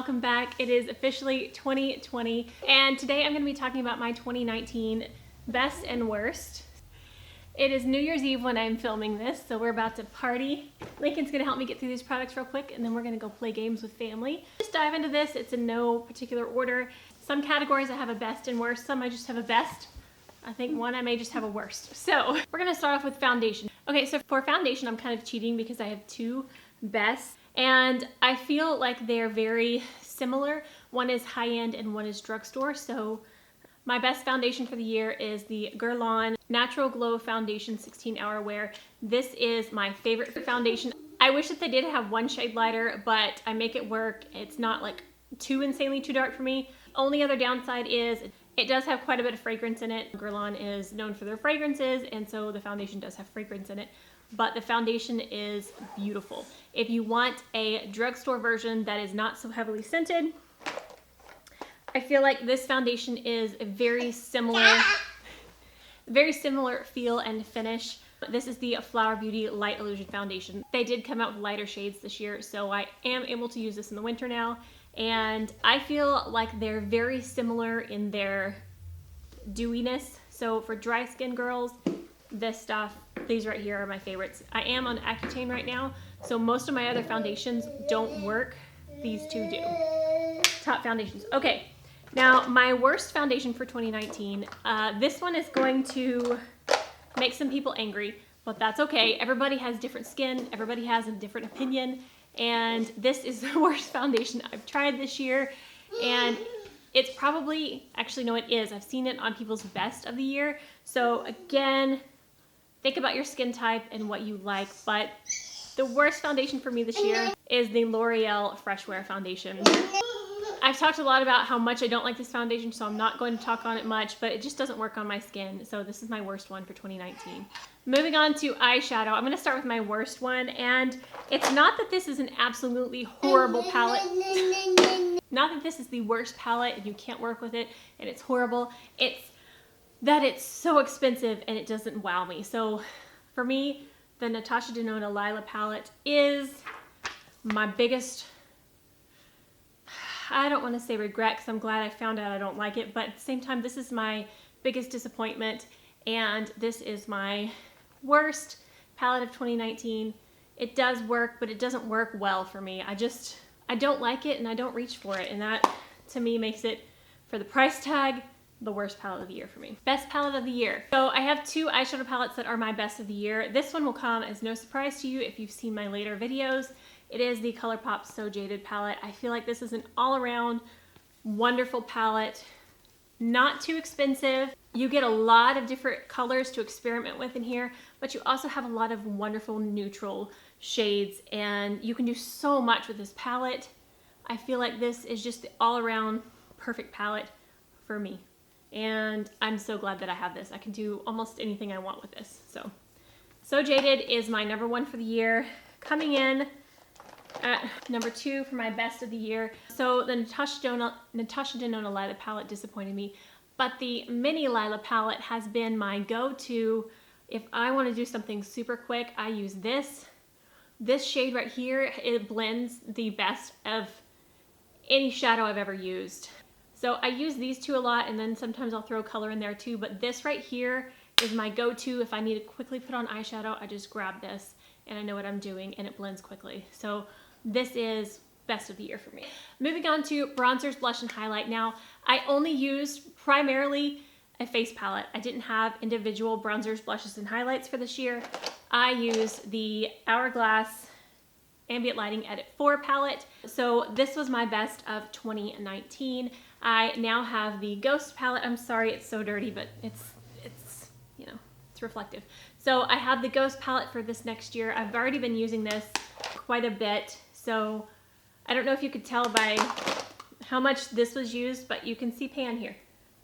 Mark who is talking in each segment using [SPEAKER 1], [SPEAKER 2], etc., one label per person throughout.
[SPEAKER 1] welcome back. It is officially 2020 and today I'm going to be talking about my 2019 best and worst. It is New Year's Eve when I'm filming this, so we're about to party. Lincoln's going to help me get through these products real quick and then we're going to go play games with family. Just dive into this. It's in no particular order. Some categories I have a best and worst, some I just have a best. I think one I may just have a worst. So we're going to start off with foundation. Okay, so for foundation I'm kind of cheating because I have two bests. And I feel like they're very similar. One is high-end and one is drugstore. So my best foundation for the year is the Guerlain Natural Glow Foundation 16-Hour Wear. This is my favorite foundation. I wish that they did have one shade lighter, but I make it work. It's not like too insanely too dark for me. Only other downside is it does have quite a bit of fragrance in it. Guerlain is known for their fragrances, and so the foundation does have fragrance in it. But the foundation is beautiful. If you want a drugstore version that is not so heavily scented, I feel like this foundation is a very similar feel and finish. This is the Flower Beauty Light Illusion Foundation. They did come out with lighter shades this year, so I am able to use this in the winter now. And I feel like they're very similar in their dewiness. So for dry skin girls, this stuff, these right here are my favorites. I am on Accutane right now, so most of my other foundations don't work. These two do. Top foundations. Okay, now my worst foundation for 2019. This one is going to make some people angry, but that's okay. Everybody has different skin. Everybody has a different opinion, and this is the worst foundation I've tried this year, and it's probably, actually no it is, I've seen it on people's best of the year. So again, think about your skin type and what you like, but the worst foundation for me this year is the Loreal Fresh Wear Foundation. I've talked a lot about how much I don't like this foundation, so I'm not going to talk on it much, but it just doesn't work on my skin, so this is my worst one for 2019. Moving on to eyeshadow, I'm going to start with my worst one, and it's not that this is an absolutely horrible palette. Not that this is the worst palette and you can't work with it and it's horrible. It's that it's so expensive and it doesn't wow me. So for me, the Natahsa Denona Lila palette is my biggest, I don't want to say regret because I'm glad I found out I don't like it, but at the same time, this is my biggest disappointment and this is my worst palette of 2019. It does work, but it doesn't work well for me. I don't like it and I don't reach for it, and that to me makes it, for the price tag, the worst palette of the year for me. Best palette of the year. So I have two eyeshadow palettes that are my best of the year. This one will come as no surprise to you if you've seen my later videos. It is the ColourPop So Jaded palette. I feel like this is an all-around wonderful palette. Not too expensive. You get a lot of different colors to experiment with in here, but you also have a lot of wonderful neutral shades, and you can do so much with this palette. I feel like this is just the all-around perfect palette for me. And I'm so glad that I have this. I can do almost anything I want with this. So Jaded is my number one for the year. Coming in at number two for my best of the year. So the Natahsa Denona Lila palette disappointed me, but the mini Lila palette has been my go-to. If I want to do something super quick, I use this. This shade right here, it blends the best of any shadow I've ever used. So I use these two a lot, and then sometimes I'll throw color in there too, but this right here is my go-to. If I need to quickly put on eyeshadow, I just grab this and I know what I'm doing and it blends quickly. So this is best of the year for me. Moving on to bronzers, blush, and highlight. Now, I only used primarily a face palette. I didn't have individual bronzers, blushes, and highlights for this year. I used the Hourglass Ambient Lighting Edit 4 palette. So this was my best of 2019. I now have the Ghost palette. I'm sorry it's so dirty, but it's you know, it's reflective. So I have the Ghost palette for this next year. I've already been using this quite a bit. So I don't know if you could tell by how much this was used, but you can see pan here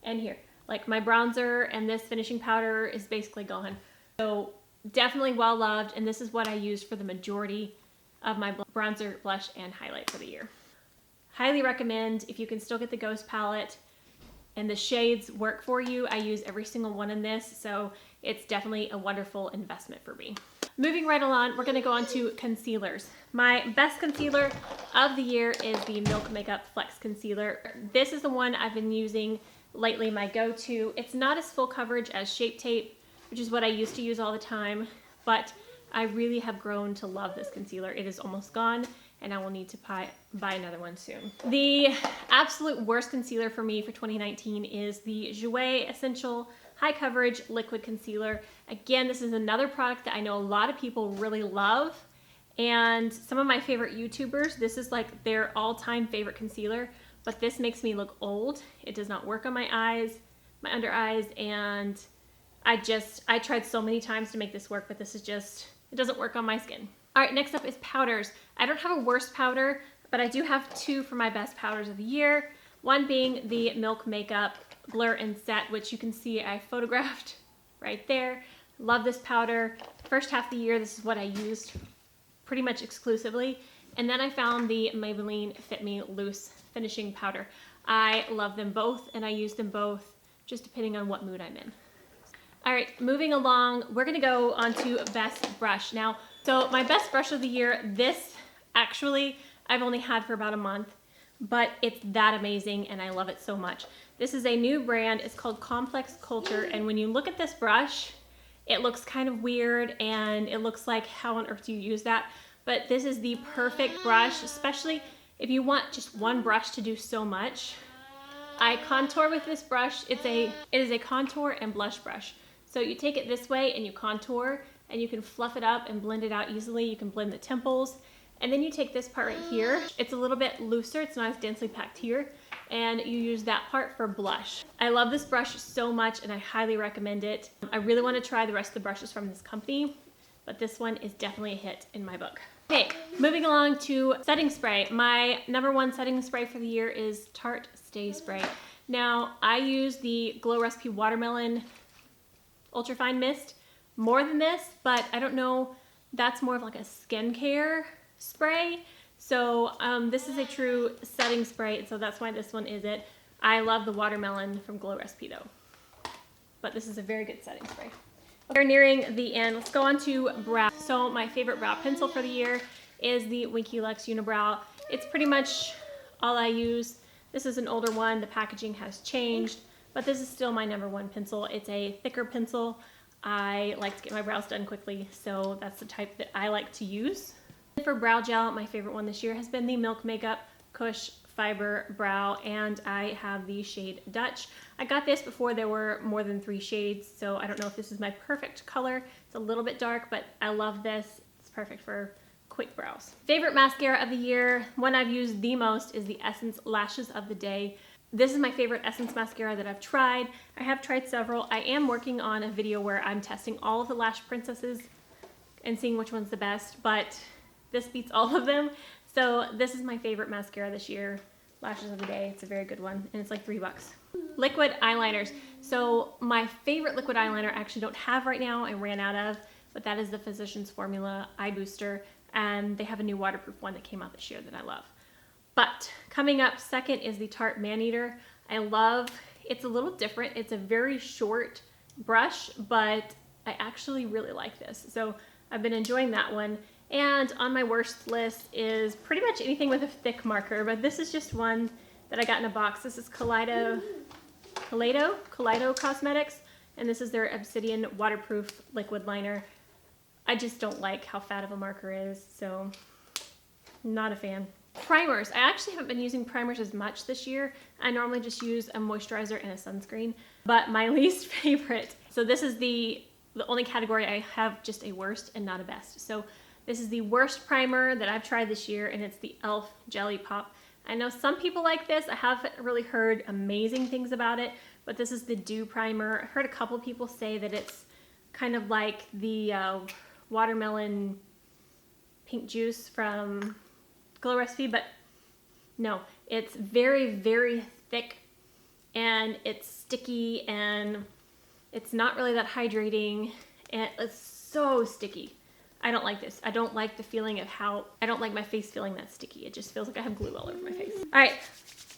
[SPEAKER 1] and here. Like my bronzer and this finishing powder is basically gone. So definitely well loved, and this is what I used for the majority of my bronzer, blush, and highlight for the year. Highly recommend if you can still get the Ghost palette and the shades work for you. I use every single one in this, so it's definitely a wonderful investment for me. Moving right along, we're gonna go on to concealers. My best concealer of the year is the Milk Makeup Flex Concealer. This is the one I've been using lately, my go-to. It's not as full coverage as Shape Tape, which is what I used to use all the time, but I really have grown to love this concealer. It is almost gone, and I will need to buy another one soon. The absolute worst concealer for me for 2019 is the Jouer Essential High Coverage Liquid Concealer. Again, this is another product that I know a lot of people really love, and some of my favorite YouTubers, this is like their all-time favorite concealer, but this makes me look old. It does not work on my eyes, my under eyes, and I tried so many times to make this work, but this is just, it doesn't work on my skin. All right, next up is powders. I don't have a worst powder, but I do have two for my best powders of the year. One being the Milk Makeup Blur and Set, which you can see I photographed right there. Love this powder. First half of the year, this is what I used pretty much exclusively. And then I found the Maybelline Fit Me Loose Finishing Powder. I love them both, and I use them both just depending on what mood I'm in. All right, moving along, we're gonna go on to best brush. Now, so my best brush of the year, this actually I've only had for about a month, but it's that amazing and I love it so much. This is a new brand, it's called Complex Culture, and when you look at this brush, it looks kind of weird and it looks like, how on earth do you use that? But this is the perfect brush, especially if you want just one brush to do so much. I contour with this brush. It is a contour and blush brush. So you take it this way and you contour, and you can fluff it up and blend it out easily. You can blend the temples. And then you take this part right here. It's a little bit looser. It's not as densely packed here. And you use that part for blush. I love this brush so much and I highly recommend it. I really want to try the rest of the brushes from this company, but this one is definitely a hit in my book. Okay, moving along to setting spray. My #1 setting spray for the year is Tarte Stay Spray. Now, I use the Glow Recipe Watermelon Ultrafine Mist more than this, but I don't know, that's more of like a skincare spray. So this is a true setting spray, so that's why this one is it. I love the watermelon from Glow Recipe though, but this is a very good setting spray. We're nearing the end. Let's go on to brow. So my favorite brow pencil for the year is the Winky Luxe Unibrow. It's pretty much all I use. This is an older one. The packaging has changed, but this is still my #1 pencil. It's a thicker pencil. I like to get my brows done quickly, so that's the type that I like to use. For brow gel, my favorite one this year has been the Milk Makeup Kush Fiber Brow, and I have the shade Dutch. I got this before there were more than 3 shades, so I don't know if this is my perfect color. It's a little bit dark, but I love this. It's perfect for quick brows. Favorite mascara of the year, one I've used the most is the Essence Lashes of the Day. This is my favorite Essence mascara that I've tried. I have tried several. I am working on a video where I'm testing all of the Lash Princesses and seeing which one's the best, but this beats all of them. So this is my favorite mascara this year, Lashes of the Day. It's a very good one, and it's like $3. Liquid eyeliners. So my favorite liquid eyeliner I actually don't have right now, I ran out of, but that is the Physicians Formula Eye Booster, and they have a new waterproof one that came out this year that I love. But coming up second is the Tarte Maneater. I love, it's a little different. It's a very short brush, but I actually really like this. So I've been enjoying that one. And on my worst list is pretty much anything with a thick marker, but this is just one that I got in a box. This is Kaleido Cosmetics, and this is their Obsidian Waterproof Liquid Liner. I just don't like how fat of a marker is, so not a fan. Primers. I actually haven't been using primers as much this year. I normally just use a moisturizer and a sunscreen, but my least favorite. So this is the only category I have just a worst and not a best. So this is the worst primer that I've tried this year, and it's the e.l.f. Jelly Pop. I know some people like this. I haven't really heard amazing things about it, but this is the Dew Primer. I heard a couple people say that it's kind of like the watermelon pink juice from Glow Recipe, but no, it's very, very thick, and it's sticky, and it's not really that hydrating, and it's so sticky. I don't like this. I don't like the feeling of I don't like my face feeling that sticky. It just feels like I have glue all over my face. All right,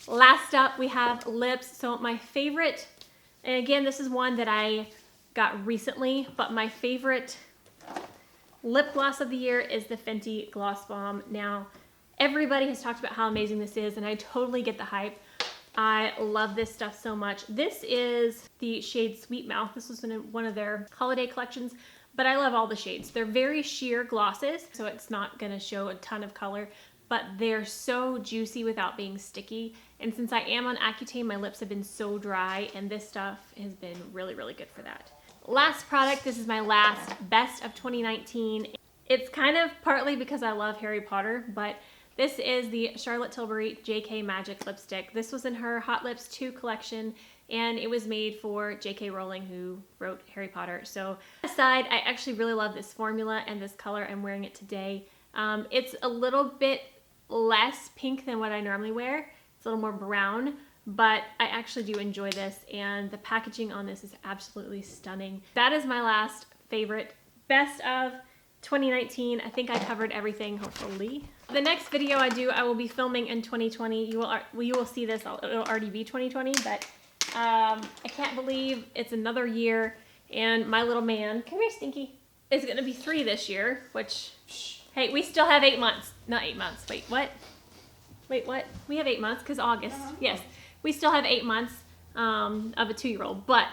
[SPEAKER 1] last up we have lips. So my favorite, and again, this is one that I got recently, but my favorite lip gloss of the year is the Fenty Gloss Bomb. Now, everybody has talked about how amazing this is, and I totally get the hype. I love this stuff so much. This is the shade Sweet Mouth. This was in one of their holiday collections, but I love all the shades. They're very sheer glosses, so it's not gonna show a ton of color, but they're so juicy without being sticky. And since I am on Accutane, my lips have been so dry, and this stuff has been really, really good for that. Last product, this is my last best of 2019. It's kind of partly because I love Harry Potter, but this is the Charlotte Tilbury JK Magic Lipstick. This was in her Hot Lips 2 collection, and it was made for J.K. Rowling, who wrote Harry Potter. So aside, I actually really love this formula and this color. I'm wearing it today. It's a little bit less pink than what I normally wear. It's a little more brown, but I actually do enjoy this, and the packaging on this is absolutely stunning. That is my last favorite best of 2019. I think I covered everything, hopefully. The next video I will be filming in 2020. You will see this, it'll already be 2020, but I can't believe it's another year, and my little man, come here Stinky, is gonna be 3 this year, which, hey, we still have 8 months. Not 8 months, wait, what? Wait, what? We have 8 months, because August, yes. We still have 8 months of a 2-year-old, but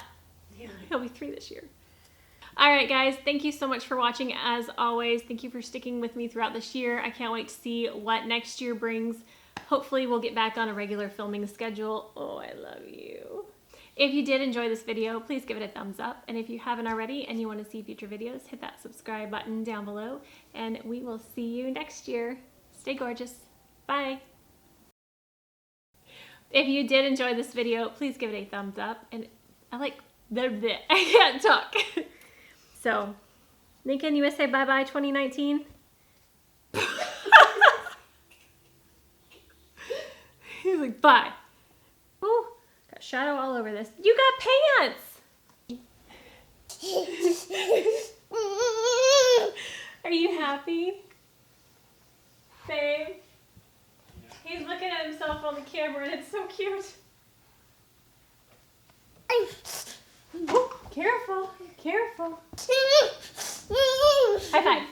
[SPEAKER 1] he'll be 3 this year. Alright guys, thank you so much for watching as always. Thank you for sticking with me throughout this year. I can't wait to see what next year brings. Hopefully we'll get back on a regular filming schedule. Oh, I love you. If you did enjoy this video, please give it a thumbs up. And if you haven't already and you want to see future videos, hit that subscribe button down below. And we will see you next year. Stay gorgeous. Bye. If you did enjoy this video, please give it a thumbs up. And I can't talk. So, Lincoln, you want to say bye-bye 2019? He's like, bye. Ooh, got shadow all over this. You got pants! Are you happy? Babe? He's looking at himself on the camera and it's so cute. Ooh, careful, careful. High five.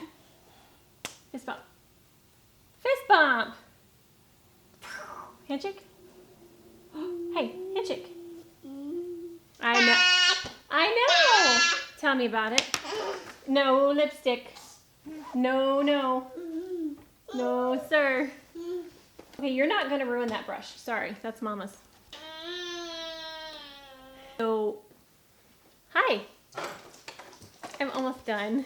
[SPEAKER 1] Fist bump. Fist bump. Handshake. Hey, handshake. I know. I know. Tell me about it. No lipstick. No, no. No, sir. Okay, you're not going to ruin that brush. Sorry, that's Mama's. So, hi. I'm almost done.